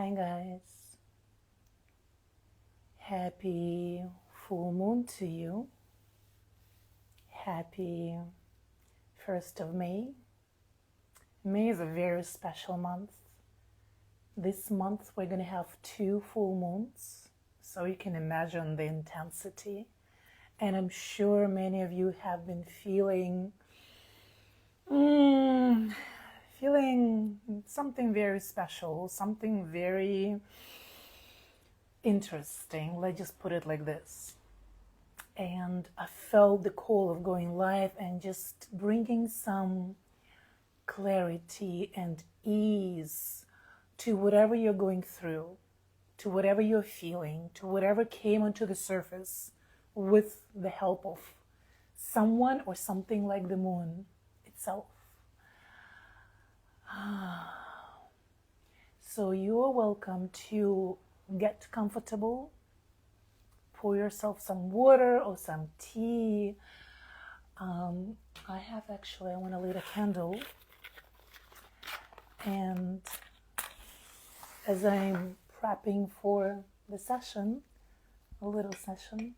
Hi guys, happy full moon to you. Happy 1st of May. May is a very special month. This month we're going to have 2 full moons, so you can imagine the intensity. And I'm sure many of you have been feeling something very special, something very interesting. Let's just put it like this. And I felt the call of going live and just bringing some clarity and ease to whatever you're going through, to whatever you're feeling, to whatever came onto the surface with the help of someone or something like the moon itself. So you are welcome to get comfortable, pour yourself some water or some tea. I want to light a candle. And as I'm prepping for the session, a little session,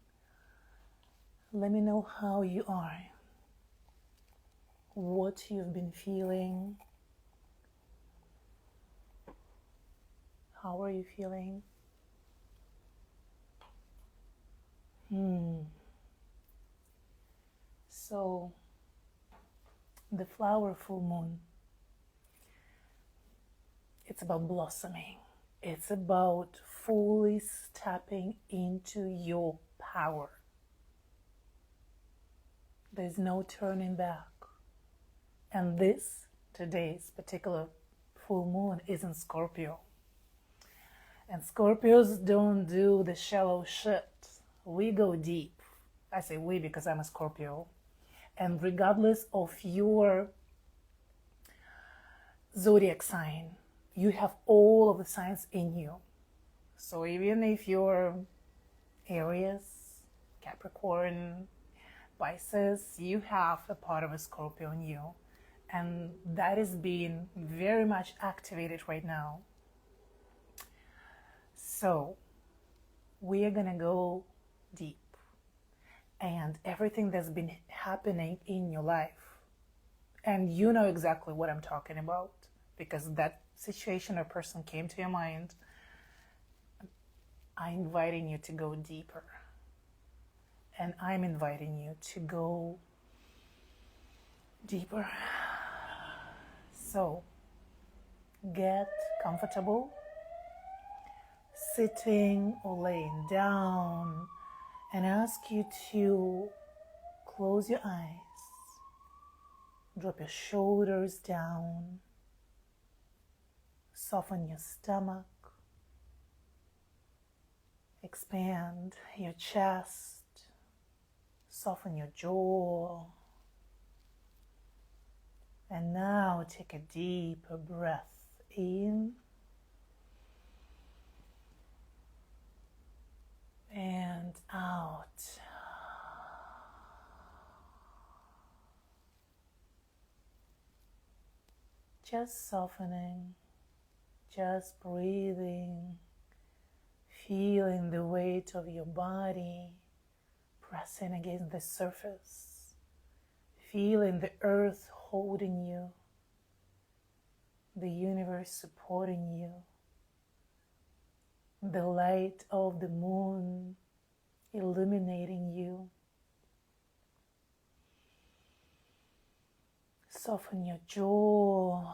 let me know how you are, what you've been feeling. How are you feeling? So, the flower full moon, it's about blossoming. It's about fully stepping into your power. There's no turning back. And today's particular full moon is in Scorpio. And Scorpios don't do the shallow shit. We go deep. I say we because I'm a Scorpio. And regardless of your zodiac sign, you have all of the signs in you. So even if you're Aries, Capricorn, Pisces, you have a part of a Scorpio in you. And that is being very much activated right now. So we are going to go deep. And everything that's been happening in your life, and you know exactly what I'm talking about because that situation or person came to your mind, I'm inviting you to go deeper. And I'm inviting you to go deeper. So get comfortable, sitting or laying down, and ask you to close your eyes, drop your shoulders down, soften your stomach, expand your chest, soften your jaw. And now take a deeper breath in and out. Just softening, just breathing, feeling the weight of your body pressing against the surface, feeling the earth holding you, the universe supporting you, the light of the moon illuminating you. Soften your jaw,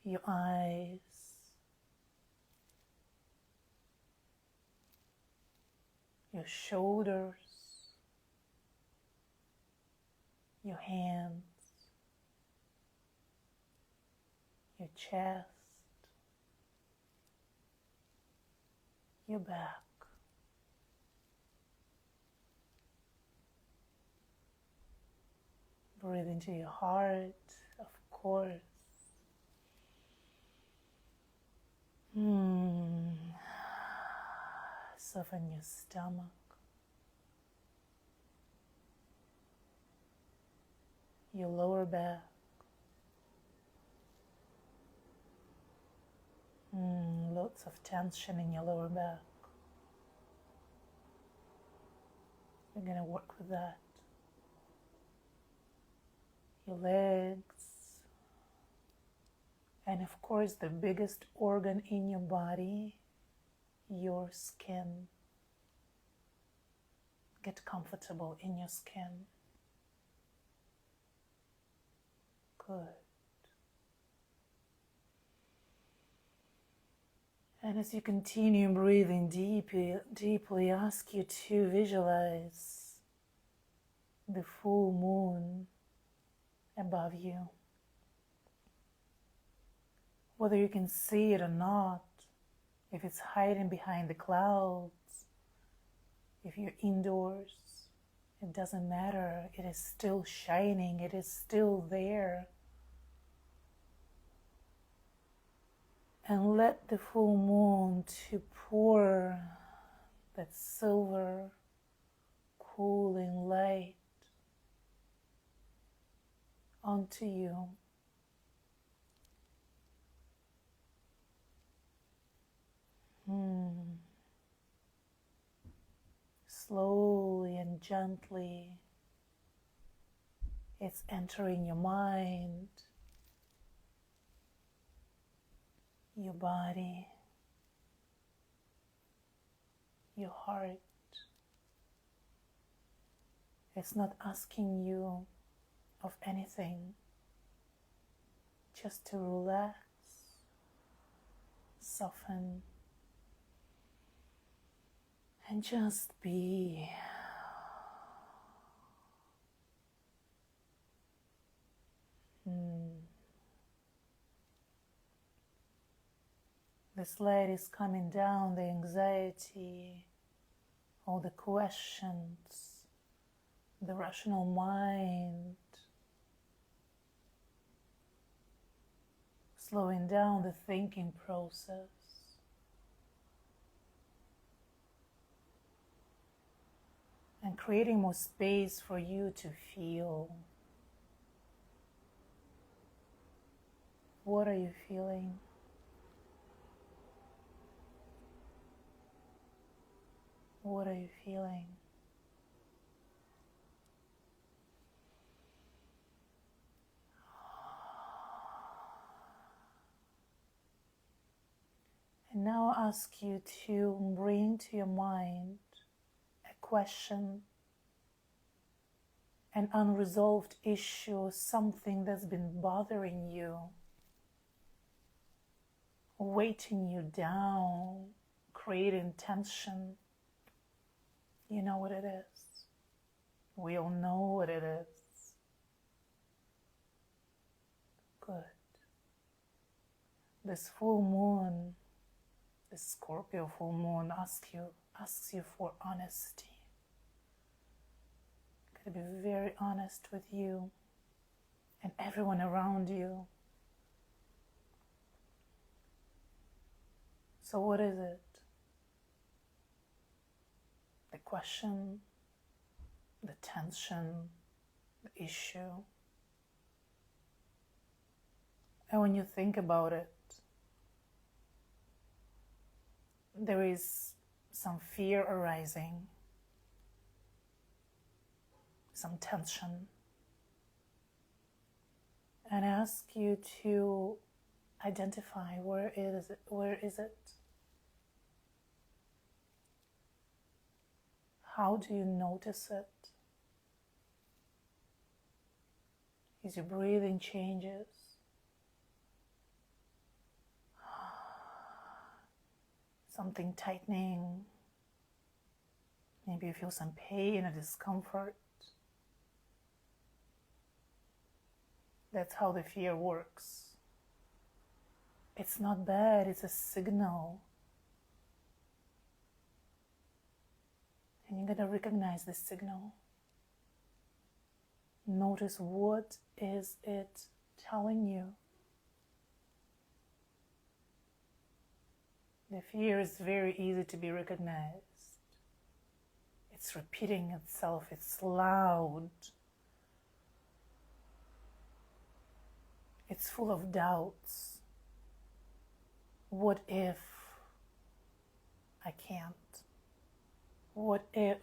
your eyes, your shoulders, your hands, your chest, your back. Breathe into your heart, of course. Soften your stomach. Your lower back. Lots of tension in your lower back. We're going to work with that. Your legs. And of course, the biggest organ in your body, your skin. Get comfortable in your skin. Good. And as you continue breathing deeply, ask you to visualize the full moon above you. Whether you can see it or not, if it's hiding behind the clouds, if you're indoors, it doesn't matter. It is still shining. It is still there. And let the full moon to pour that silver, cooling light onto you. Slowly and gently, it's entering your mind, your body, your heart. It's not asking you of anything, just to relax, soften, and just be. This light is coming down, the anxiety, all the questions, the rational mind, slowing down the thinking process. And creating more space for you to feel. What are you feeling? What are you feeling? And now I ask you to bring to your mind a question, an unresolved issue, something that's been bothering you, weighting you down, creating tension. You know what it is. We all know what it is. Good. This full moon, this Scorpio full moon asks you for honesty. Gotta be very honest with you and everyone around you. So what is it? The question, the tension, the issue. And when you think about it, there is some fear arising, some tension. And I ask you to identify where is it? Where is it? How do you notice it? Is your breathing changes? Something tightening? Maybe you feel some pain or discomfort. That's how the fear works. It's not bad, it's a signal. And you're going to recognize this signal. Notice what is it telling you. The fear is very easy to be recognized. It's repeating itself, it's loud. It's full of doubts. What if I can't? What if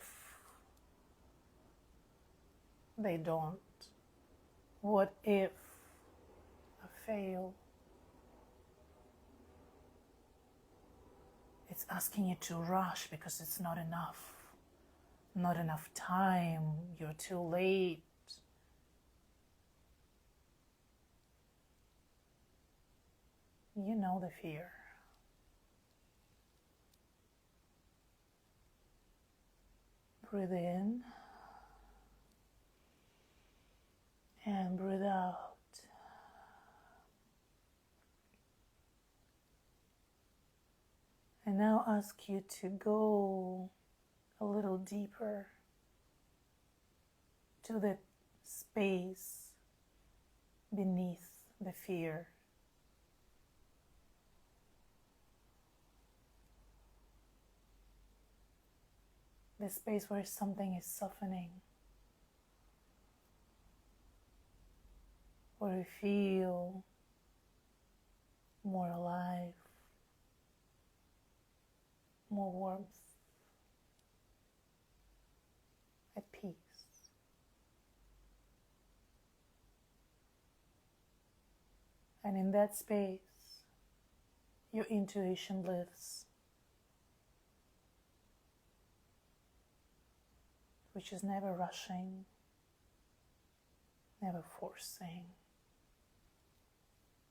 they don't? What if I fail? It's asking you to rush because it's not enough. Not enough time. You're too late. You know the fear. Breathe in and breathe out. And now ask you to go a little deeper to the space beneath the fear. The space where something is softening, where you feel more alive, more warmth, at peace. And in that space, your intuition lives, which is never rushing, never forcing,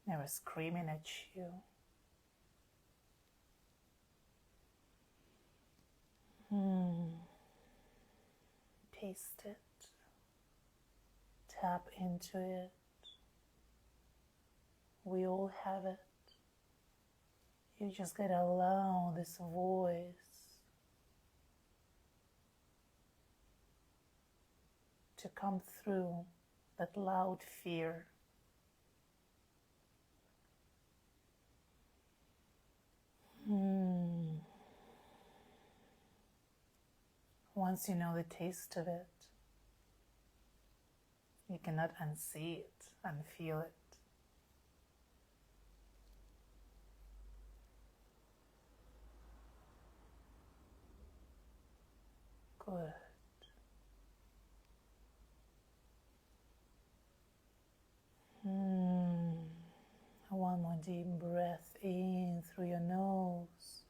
never screaming at you. Taste it, tap into it. We all have it. You just gotta allow this voice to come through that loud fear. Once you know the taste of it, you cannot unsee it, unfeel it. Good. One more deep breath in through your nose.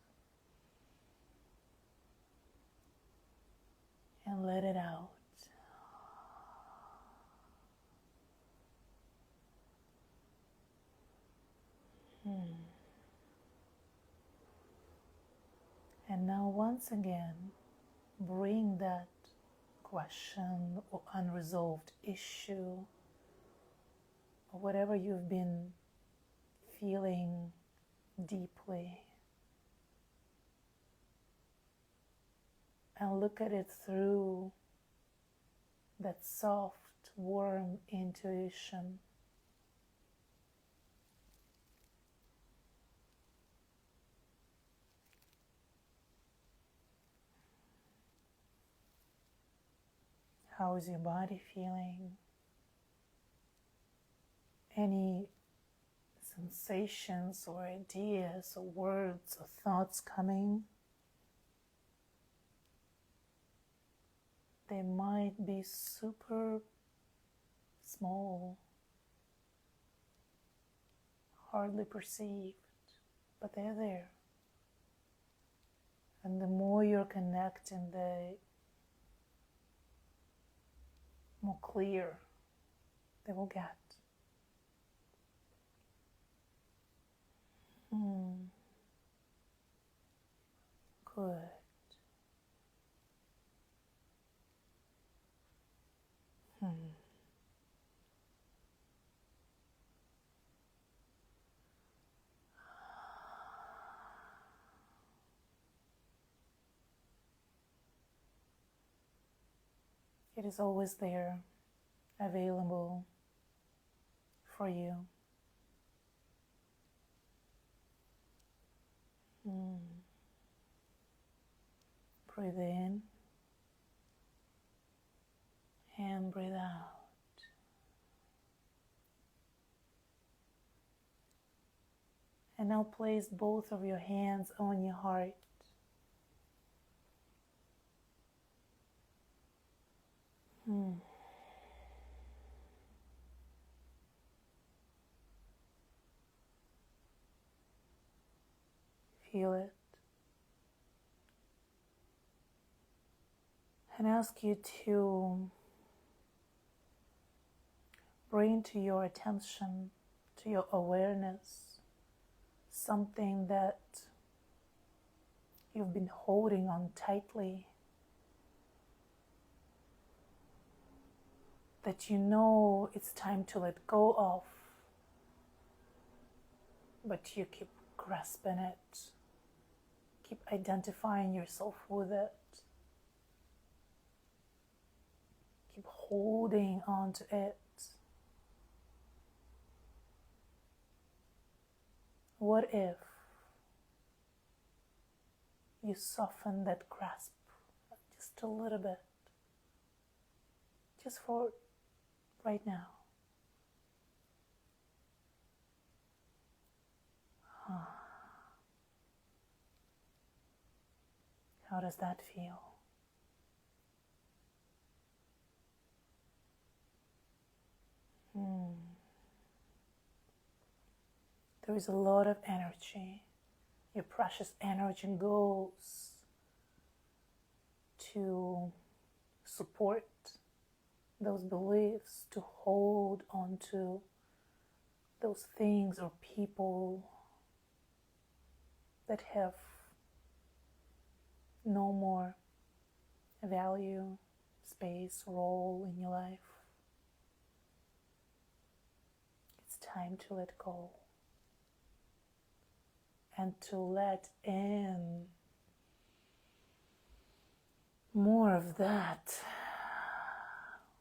And let it out. And now once again, bring that question or unresolved issue or whatever you've been feeling deeply, and look at it through that soft, warm intuition. How is your body feeling? Any sensations or ideas or words or thoughts coming? They might be super small, hardly perceived, but they're there. And the more you're connecting, the more clear they will get. Good. It is always there, available for you. Breathe in and breathe out. And now place both of your hands on your heart. Feel it. And ask you to bring to your attention, to your awareness, something that you've been holding on tightly, that you know it's time to let go of, but you keep grasping it, keep identifying yourself with it, keep holding on to it. What if you soften that grasp just a little bit, just for right now? How does that feel? There is a lot of energy. Your precious energy goes to support those beliefs, to hold on to those things or people that have no more value, space, role in your life. It's time to let go and to let in more of that,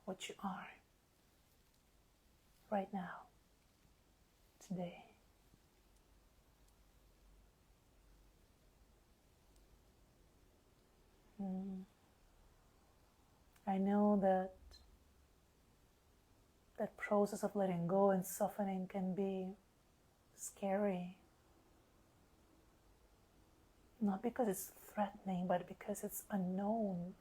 what you are right now, today. I know that that process of letting go and softening can be scary. Not because it's threatening, but because it's unknown.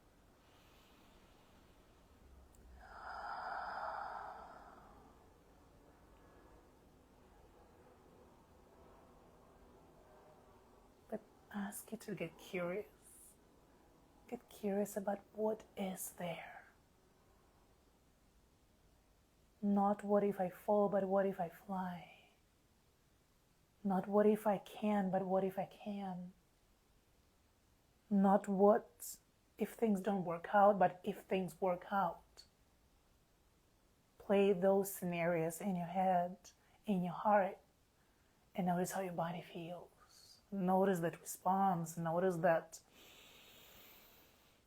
But ask you to get curious. Get curious about what is there. Not what if I fall, but what if I fly. Not what if I can, but what if I can. Not what if things don't work out, but if things work out. Play those scenarios in your head, in your heart, and notice how your body feels. Notice that response, notice that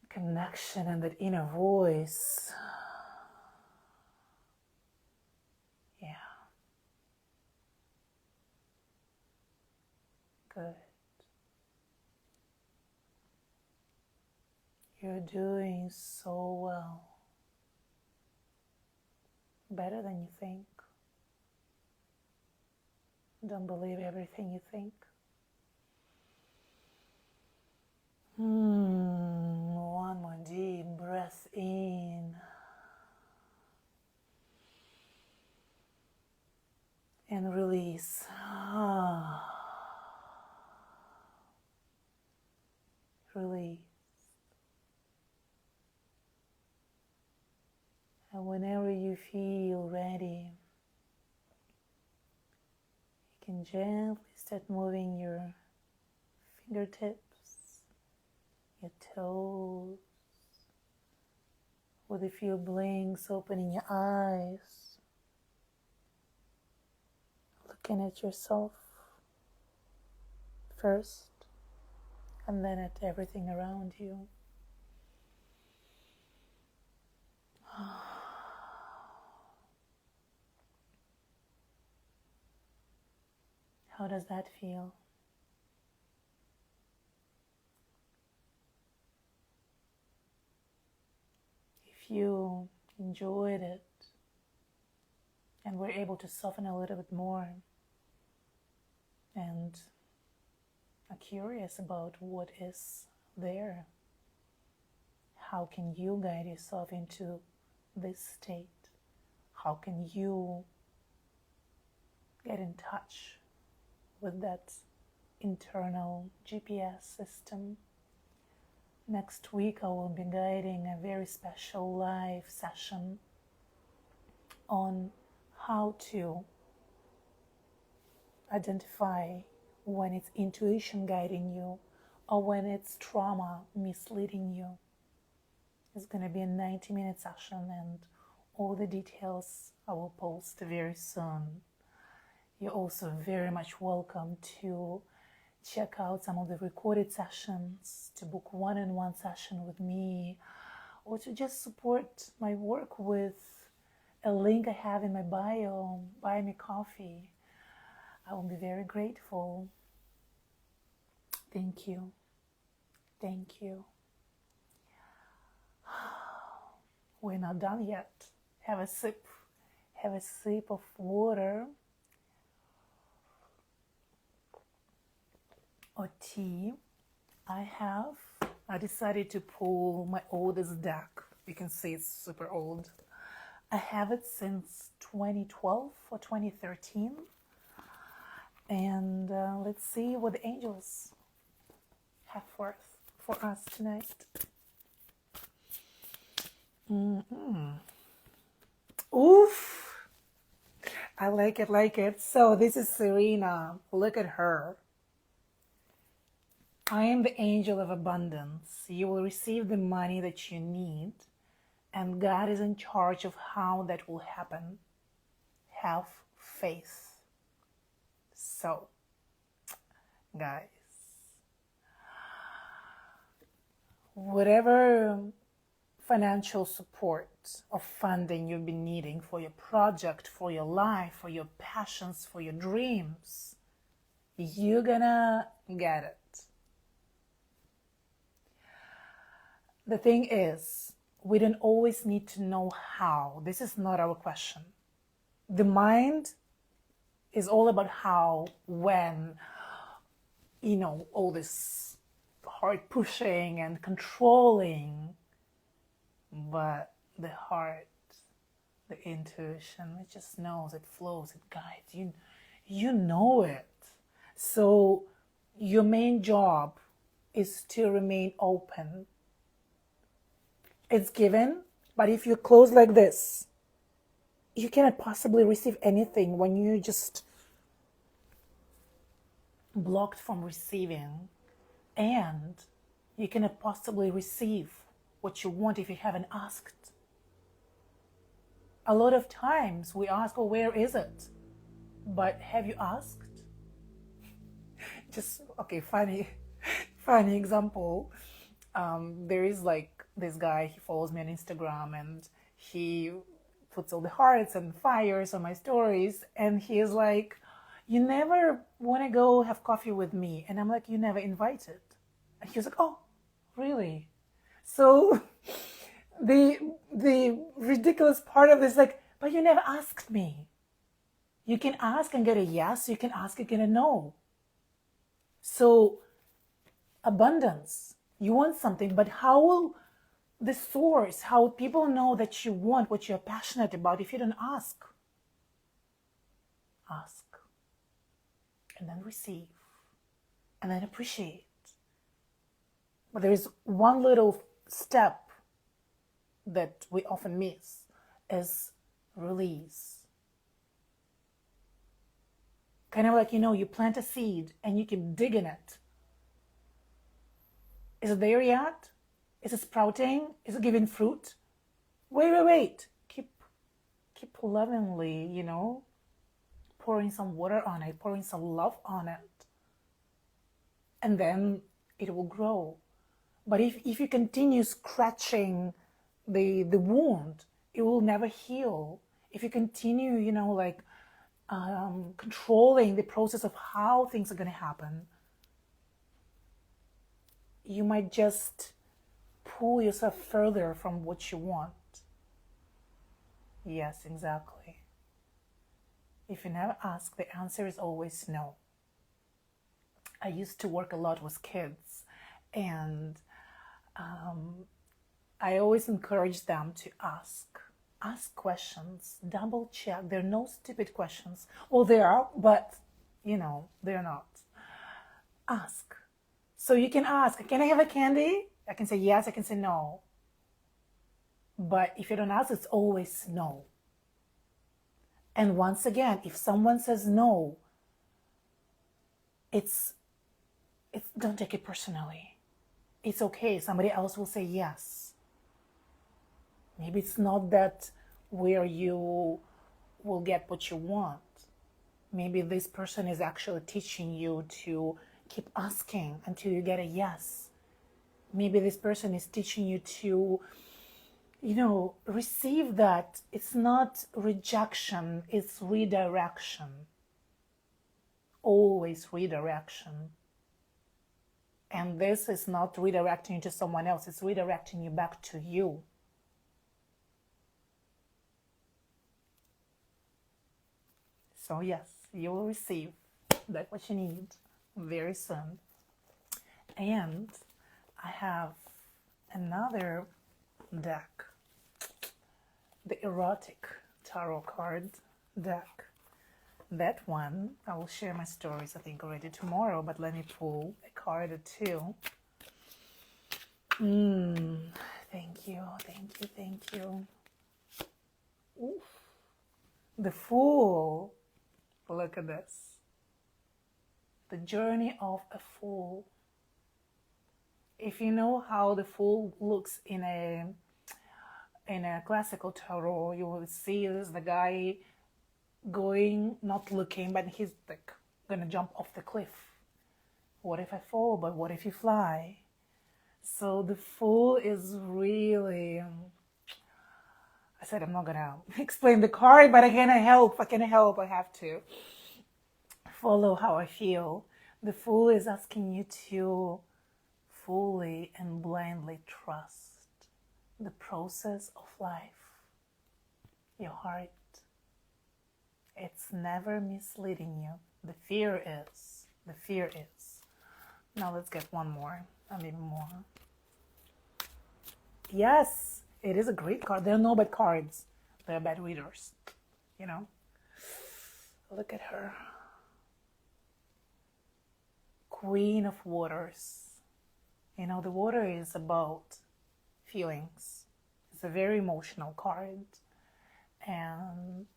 connection and that inner voice. Yeah. Good. You're doing so well. Better than you think. Don't believe everything you think. One more deep breath in. And release. Release. And whenever you feel ready, you can gently start moving your fingertips, your toes, with a few blinks, opening your eyes, looking at yourself first, and then at everything around you. How does that feel? If you enjoyed it and were able to soften a little bit more, and are curious about what is there. How can you guide yourself into this state? How can you get in touch with that internal GPS system? Next week I will be guiding a very special live session on how to identify when it's intuition guiding you or when it's trauma misleading you. It's going to be a 90-minute session, and all the details I will post very soon. You're also very much welcome to check out some of the recorded sessions, to book one-on-one session with me, or to just support my work with a link I have in my bio, Buy Me Coffee. I will be very grateful. Thank you. Thank you. We're not done yet. Have a sip. Have a sip of water or tea. I decided to pull my oldest deck. You can see it's super old. I have it since 2012 or 2013. And let's see what the angels have for us tonight. Oof! I like it. So this is Serena. Look at her. I am the angel of abundance. You will receive the money that you need, and God is in charge of how that will happen. Have faith. So, guys, whatever financial support or funding you've been needing for your project, for your life, for your passions, for your dreams, you're gonna get it. The thing is, we don't always need to know how. This is not our question. The mind is all about how, when, all this hard pushing and controlling. But the heart, the intuition, it just knows, it flows, it guides. You know it. So your main job is to remain open. It's given, but if you close like this, you cannot possibly receive anything when you just blocked from receiving, and you cannot possibly receive what you want if you haven't asked. A lot of times we ask, oh, where is it? But have you asked? Funny example. There is this guy, he follows me on Instagram, and he puts all the hearts and fires on my stories, and he is like, you never want to go have coffee with me. And I'm like, you never invited. And he was like, oh, really? So the ridiculous part of this, but you never asked me. You can ask and get a yes. You can ask and get a no. So abundance, you want something, but how will the source, how people know that you want what you're passionate about if you don't ask? Ask, and then receive, and then appreciate. But there is one little step that we often miss, is release. Kind of like, you plant a seed and you keep digging it. Is it there yet? Is it sprouting? Is it giving fruit? Wait. Keep lovingly, pouring some water on it, pouring some love on it. And then it will grow. But if you continue scratching the wound, it will never heal. If you continue, controlling the process of how things are going to happen, you might just pull yourself further from what you want. Yes, exactly. If you never ask, the answer is always no. I used to work a lot with kids, and I always encourage them to ask questions, double check. There are no stupid questions. Well, there are, but they're not. Ask. So you can ask, can I have a candy? I can say yes, I can say no. But if you don't ask, it's always no. And once again, if someone says no, it's don't take it personally. It's okay. Somebody else will say yes. Maybe it's not that where you will get what you want. Maybe this person is actually teaching you to keep asking until you get a yes. Maybe this person is teaching you to, receive that. It's not rejection, it's redirection. Always redirection. And this is not redirecting you to someone else, it's redirecting you back to you. So yes, you will receive that what you need very soon. And I have another deck, the erotic tarot card deck. That one, I will share my stories, I think, already tomorrow, but let me pull a card or two. Thank you, thank you, thank you. Oof. The Fool. Look at this. The journey of a fool. If you know how the fool looks in a classical tarot, you will see this the guy going, not looking, but he's like gonna jump off the cliff. What if I fall? But what if you fly? So the Fool is really, I said I'm not gonna explain the card, but I can't help. I have to follow how I feel. The Fool is asking you to fully and blindly trust the process of life, your heart. It's never misleading you. The fear is. Now let's get one more, and maybe more. Yes, it is a great card. There are no bad cards. There are bad readers, Look at her. Queen of Waters. The water is about feelings. It's a very emotional card. And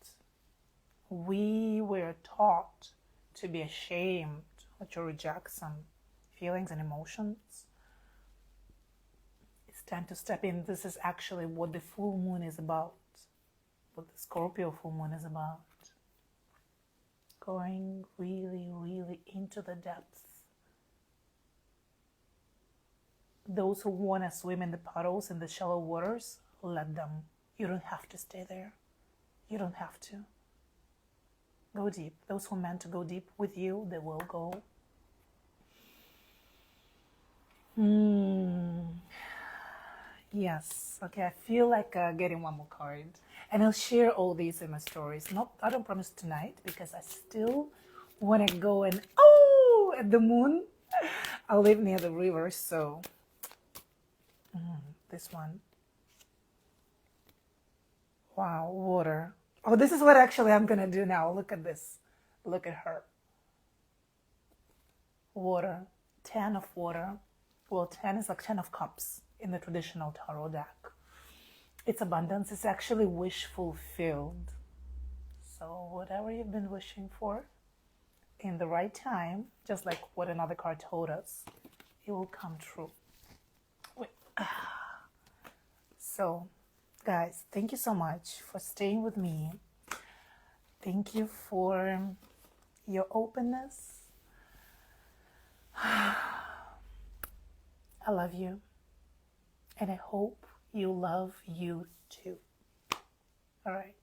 we were taught to be ashamed or to reject some feelings and emotions. It's time to step in. This is actually what the full moon is about, what the Scorpio full moon is about. Going really, really into the depths. Those who want to swim in the puddles, in the shallow waters, let them. You don't have to stay there. You don't have to. Go deep. Those who are meant to go deep with you, they will go. Yes. Okay, I feel like getting one more card. And I'll share all these in my stories. I don't promise tonight, because I still want to go and, at the moon. I live near the river, so this one. Wow, water. Oh, this is what actually I'm going to do now. Look at this. Look at her. Water. 10 of water. Well, 10 is like 10 of cups in the traditional tarot deck. It's abundance. It's actually wish fulfilled. So whatever you've been wishing for in the right time, just like what another card told us, it will come true. So, guys, thank you so much for staying with me. Thank you for your openness. I love you. And I hope you love you too. All right.